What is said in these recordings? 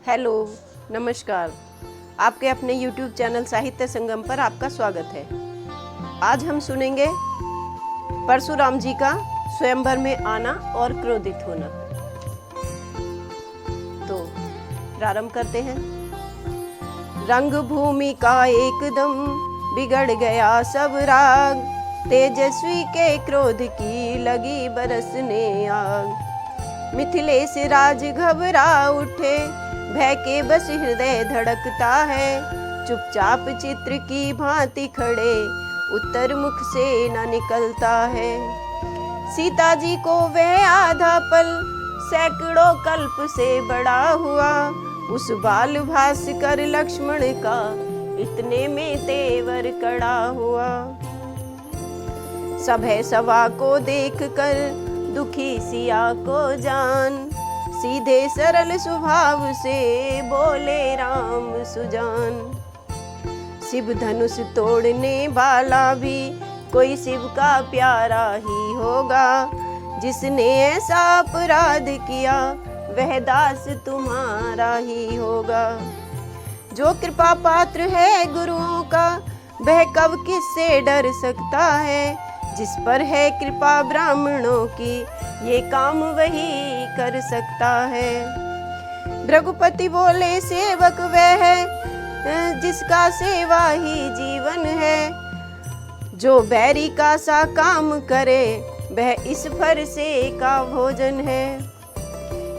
Hello, नमस्कार। आपके अपने YouTube चैनल साहित्य संगम पर आपका स्वागत है। आज हम सुनेंगे परशुराम जी का स्वयंवर में आना और क्रोधित होना। तो प्रारंभ करते हैं। रंग भूमि का एकदम बिगड़ गया सब राग, तेजस्वी के क्रोध की लगी बरसने आग। मिथिलेश राज घबरा उठे, भय के बस हृदय धड़कता है। चुपचाप चित्र की भांति खड़े, उत्तर मुख से न निकलता है। सीता जी को वह आधा पल सैकड़ों कल्प से बड़ा हुआ, उस बाल भास्कर लक्ष्मण का इतने में तेवर कड़ा हुआ। सभय सभा को देख कर दुखी सिया को जान, सीधे सरल स्वभाव से बोले राम सुजान। शिव धनुष तोड़ने वाला भी कोई शिव का प्यारा ही होगा, जिसने ऐसा अपराध किया वह दास तुम्हारा ही होगा। जो कृपा पात्र है गुरुओं का, वह कब किससे डर सकता है। जिस पर है कृपा ब्राह्मणों की, ये काम वही कर सकता है। रघुपति बोले सेवक वह है, जिसका सेवा ही जीवन है। जो बैरी का सा काम करे, वह इस फरसे का भोजन है।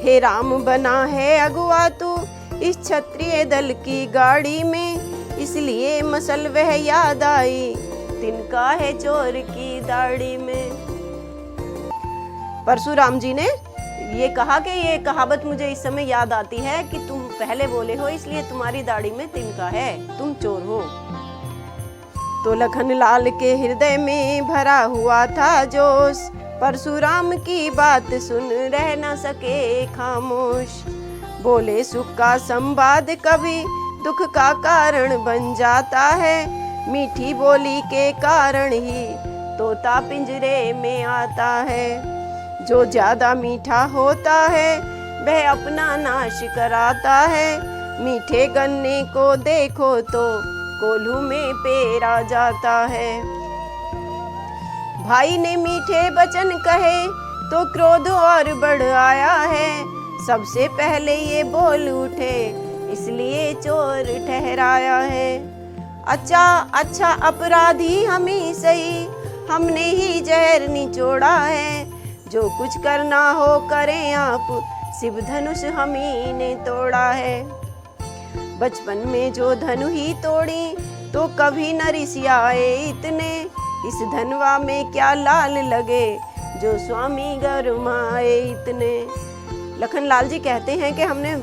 हे राम बना है अगुआ तू इस क्षत्रिय दल की गाड़ी में, इसलिए मसल वह याद आई, तिनका है चोर की दाढ़ी में। परशुराम जी ने ये कहा कि ये कहावत मुझे इस समय याद आती है कि तुम पहले बोले हो, इसलिए तुम्हारी दाढ़ी में तिनका है, तुम चोर हो। तो लखन लाल के हृदय में भरा हुआ था जोश, परशुराम की बात सुन रह न सके खामोश। बोले सुख का संवाद कभी दुख का कारण बन जाता है, मीठी बोली के कारण ही तोता पिंजरे में आता है। जो ज्यादा मीठा होता है वह अपना नाश कराता है, मीठे गन्ने को देखो तो कोल्हू में पेरा जाता है। भाई ने मीठे वचन कहे तो क्रोध और बढ़ आया है, सबसे पहले ये बोल उठे इसलिए चोर ठहराया है। अच्छा अपराधी हम ही सही, हमने ही जहर निचोड़ा है। जो कुछ करना हो करें आप, शिव धनुष हम ही ने तोड़ा है। बचपन में जो धनु ही तोड़ी तो कभी न रिसियाए इतने, इस धनवा में क्या लाल लगे जो स्वामी गरमाए इतने। लखन लाल जी कहते हैं कि हमने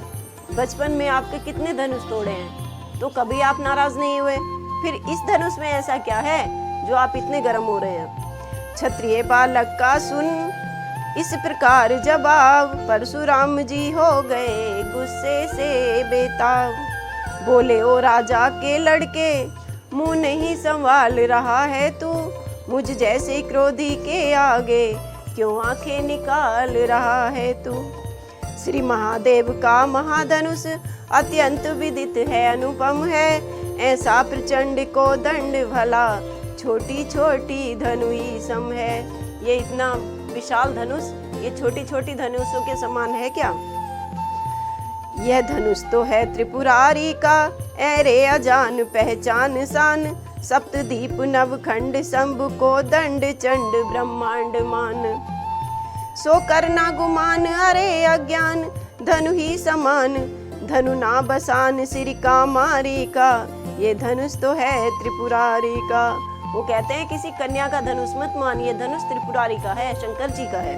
बचपन में आपके कितने धनुष तोड़े हैं, तो कभी आप नाराज नहीं हुए, फिर इस धनुष में ऐसा क्या है जो आप इतने गर्म हो रहे हैं। क्षत्रिय बालक का सुन इस प्रकार जवाब, परशुराम जी हो गए गुस्से से बेताब। बोले ओ राजा के लड़के, मुंह नहीं संभाल रहा है तू, मुझ जैसे क्रोधी के आगे क्यों आंखें निकाल रहा है तू। श्री महादेव का महाधनुष अत्यंत विदित है, अनुपम है, ऐसा प्रचंड को दंड भला छोटी छोटी धनु ही सम है। ये इतना विशाल धनुष ये छोटी छोटी धनुषों के समान है क्या। यह धनुष तो है त्रिपुरारी का, ऐरे अजान पहचान शान। सप्तदीप नवखंड शंभु को दंड चंड ब्रह्मांड मान। सो करना गुमान अरे अज्ञान, धनु ही समान धनु ना बसान। सिर का मारी का ये धनुष तो है त्रिपुरारी का। वो कहते हैं किसी कन्या का धनुष मत मान, ये धनुष त्रिपुरारी का है, शंकर जी का है।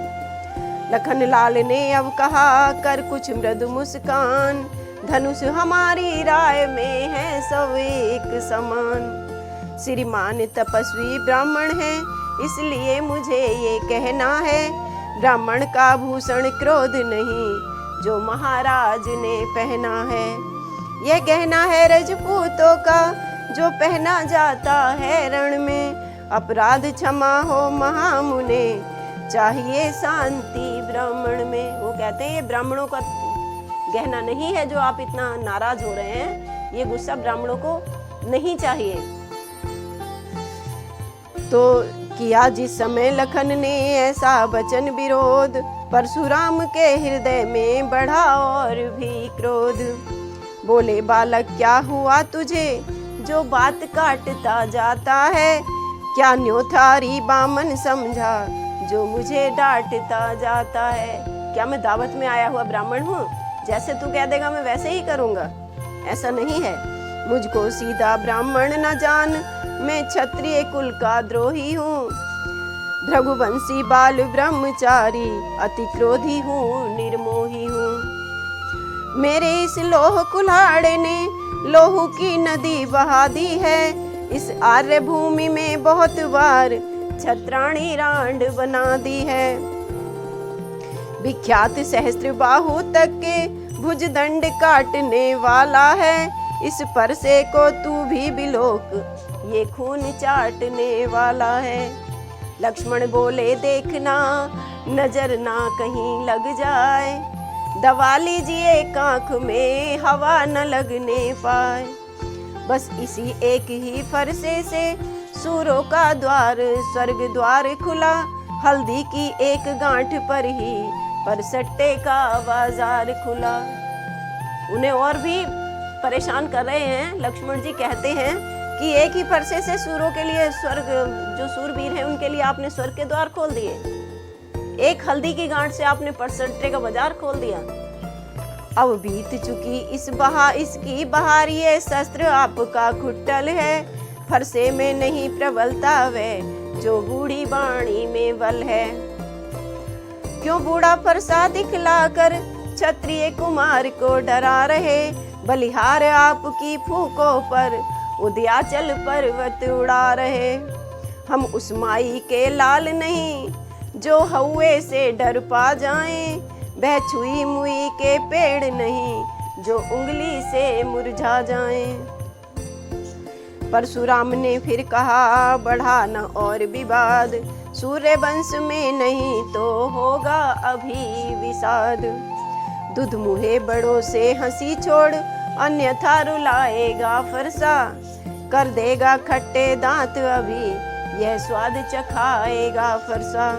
लखन लाल ने अब कहा कर कुछ मृदु मुस्कान, धनुष हमारी राय में है सब एक समान। श्रीमान तपस्वी ब्राह्मण है, इसलिए मुझे ये कहना है, ब्राह्मण का भूषण क्रोध नहीं जो महाराज ने पहना है। यह गहना है रजपूतों का जो पहना जाता है रण में। अपराध क्षमा हो महामुने, चाहिए शांति ब्राह्मण में। वो कहते हैं ये ब्राह्मणों का गहना नहीं है जो आप इतना नाराज हो रहे हैं। ये गुस्सा ब्राह्मणों को नहीं चाहिए। तो किया जिस समय लखन ने ऐसा वचन विरोध, परशुराम के हृदय में बढ़ा और भी क्रोध। बोले बालक क्या हुआ तुझे जो बात काटता जाता है, क्या न्योथारी बामन समझा जो मुझे डांटता जाता है। क्या मैं दावत में आया हुआ ब्राह्मण हूँ, जैसे तू कह देगा मैं वैसे ही करूँगा? ऐसा नहीं है। मुझको सीधा ब्राह्मण न जान, मैं क्षत्रिय कुल का द्रोही हूँ। भृगुवंशी बाल ब्रह्मचारी, अति क्रोधी हूँ निर्मोही हूँ। मेरे इस लोह कुल्हाड़े ने लोहू की नदी बहा दी है, इस आर्य भूमि में बहुत बार छत्राणी रांड बना दी है। विख्यात सहस्त्र बाहु तक के भुज दंड काटने वाला है, इस परसे को तू भी बिलोक, ये खून चाटने वाला है। लक्ष्मण बोले देखना नजर ना कहीं लग जाए, दबा लीजिए एक आंख में हवा न लगने पाए। बस इसी एक ही फरसे से सूरों का द्वार स्वर्ग द्वार खुला, हल्दी की एक गांठ पर ही परसट्टे का बाजार खुला। उन्हें और भी परेशान कर रहे हैं। लक्ष्मण जी कहते हैं कि एक ही फरसे से सूरों के लिए स्वर्ग, जो सूरवीर हैं उनके लिए आपने स्वर्ग के द्वार खोल दिए, एक हल्दी की गांठ से आपने परसट्टे का बाजार खोल दिया। अब बीत चुकी इसकी बहार, ये शस्त्र आपका खुट्टल है, फरसे में नहीं प्रबलता वह जो बूढ़ी बाणी में बल है। क्यों बूढ़ा फरसा दिखलाकर क्षत्रिय कुमार को डरा रहे, बलिहार आपकी फूकों पर उदयाचल पर्वत उड़ा रहे। हम उस माई के लाल नहीं जो हौवे से डर पा जाएं, वह छुई मुई के पेड़ नहीं जो उंगली से मुरझा जाएं। परशुराम ने फिर कहा बढ़ा न और विवाद, सूर्य वंश में नहीं तो होगा अभी विषाद। दूध मुहे बड़ों से हंसी छोड़, अन्यथा रुलाएगा फरसा, कर देगा खट्टे दांत अभी यह स्वाद चखाएगा फरसा।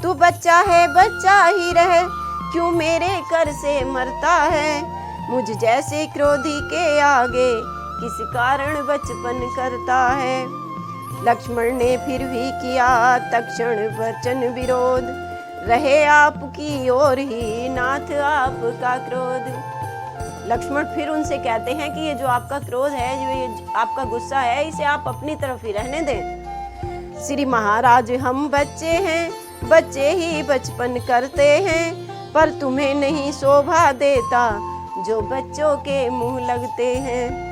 तू बच्चा है बच्चा ही रह, क्यों मेरे कर से मरता है, मुझ जैसे क्रोधी के आगे किस कारण बचपन करता है। लक्ष्मण ने फिर भी किया तक्षण वचन विरोध, रहे आपकी ओर ही नाथ आपका क्रोध। लक्ष्मण फिर उनसे कहते हैं कि ये जो आपका क्रोध है, जो ये आपका गुस्सा है, इसे आप अपनी तरफ ही रहने दें। श्री महाराज हम बच्चे हैं, बच्चे ही बचपन करते हैं, पर तुम्हें नहीं शोभा देता जो बच्चों के मुंह लगते हैं।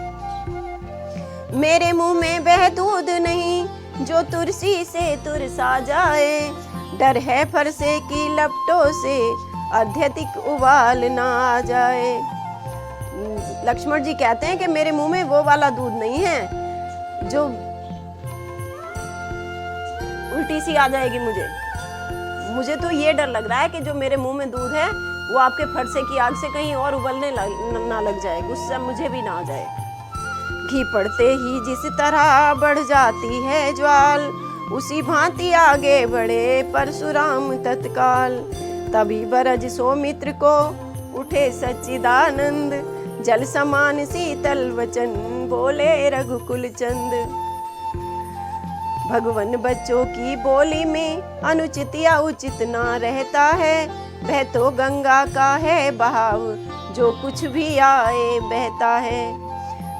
मेरे मुंह में वह दूध नहीं जो तुलसी से तुरसा जाए, डर है फरसे की लपटों से अत्यधिक उबाल ना आ जाए। लक्ष्मण जी कहते हैं कि मेरे मुंह में वो वाला दूध नहीं है जो उल्टी सी आ जाएगी मुझे तो ये डर लग रहा है कि जो मेरे मुंह में दूध है वो आपके फरसे की आग से कहीं और उबलने ना लग जाए, गुस्सा मुझे भी ना आ जाए। घी पड़ते ही जिस तरह बढ़ जाती है ज्वाल, उसी भांति आगे बढ़े परशुराम तत्काल। तभी बरज सौमित्र को उठे सच्चिदानंद, जल समान शीतल वचन बोले रघुकुल चंद। भगवान बच्चों की बोली में अनुचित या उचित ना रहता है, वह तो गंगा का है बहाव जो कुछ भी आए बहता है।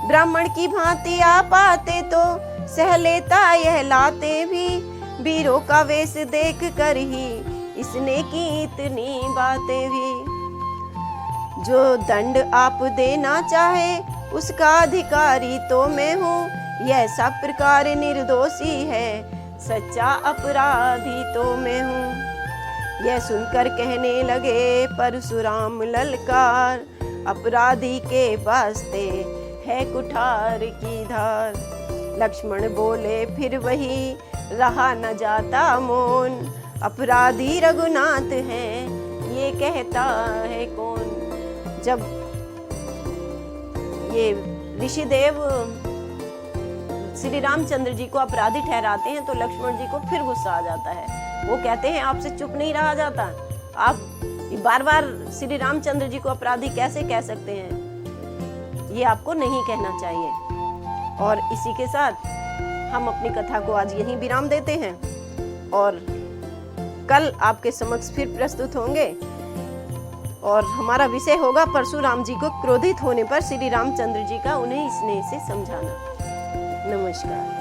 ब्राह्मण की भांति आप आते तो सह लेता यह लाते भी, वीरों का वेश देख कर ही इसने की इतनी बातें भी। जो दंड आप देना चाहे उसका अधिकारी तो मैं हूँ, यह सब प्रकार निर्दोषी है सच्चा अपराधी तो मैं हूँ। यह सुनकर कहने लगे परशुराम ललकार, अपराधी के वास्ते है कुठार की धार। लक्ष्मण बोले फिर वही रहा न जाता मौन, अपराधी रघुनाथ है ये कहता है कौन। जब ये ऋषिदेव श्री रामचंद्र जी को अपराधी ठहराते हैं तो लक्ष्मण जी को फिर गुस्सा आ जाता है। वो कहते हैं आपसे चुप नहीं रहा जाता, आप बार बार श्री रामचंद्र जी को अपराधी कैसे कह सकते हैं, ये आपको नहीं कहना चाहिए। और इसी के साथ हम अपनी कथा को आज यहीं विराम देते हैं और कल आपके समक्ष फिर प्रस्तुत होंगे और हमारा विषय होगा परशुराम जी को क्रोधित होने पर श्री रामचंद्र जी का उन्हें स्नेह से समझाना। नमस्कार।